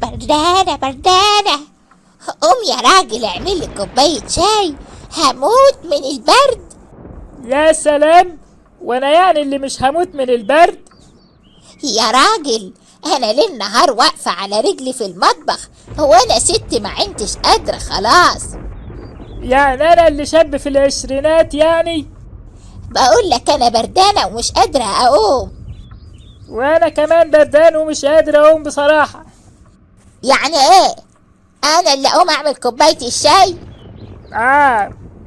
بردانة بردانة. قوم يا راجل اعمل لي كوباية شاي، هموت من البرد. يا سلام، وانا يعني اللي مش هموت من البرد؟ يا راجل انا ليل نهار واقفة على رجلي في المطبخ، هو انا ست ما عندش قادرة خلاص؟ يعني انا اللي شاب في العشرينات يعني؟ بقول لك انا بردانة ومش قادرة اقوم. وانا كمان بردان ومش قادر اقوم بصراحة. يعني ايه؟ انا اللي اقوم اعمل كوباية الشاي؟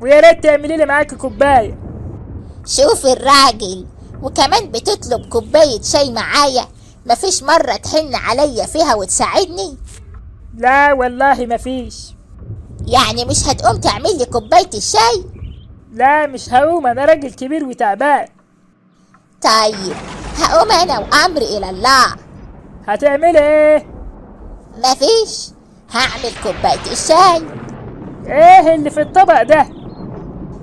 ويا ريت تعملي لي معاكي كوباية. شوف الراجل، وكمان بتطلب كوباية شاي معايا؟ مفيش مرة تحن عليا فيها وتساعدني؟ لا والله مفيش. يعني مش هتقوم تعمل لي كوباية الشاي؟ لا مش هقوم، انا راجل كبير وتعبان. طيب هقوم انا وامري الى الله. هتعملي ايه؟ مفيش، هعمل كوباية الشاي. ايه اللي في الطبق ده؟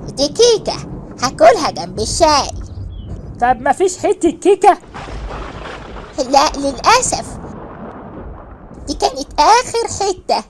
دي كيكة هاكلها جنب الشاي. طب مفيش حتة كيكة؟ لا للأسف، دي كانت آخر حتة.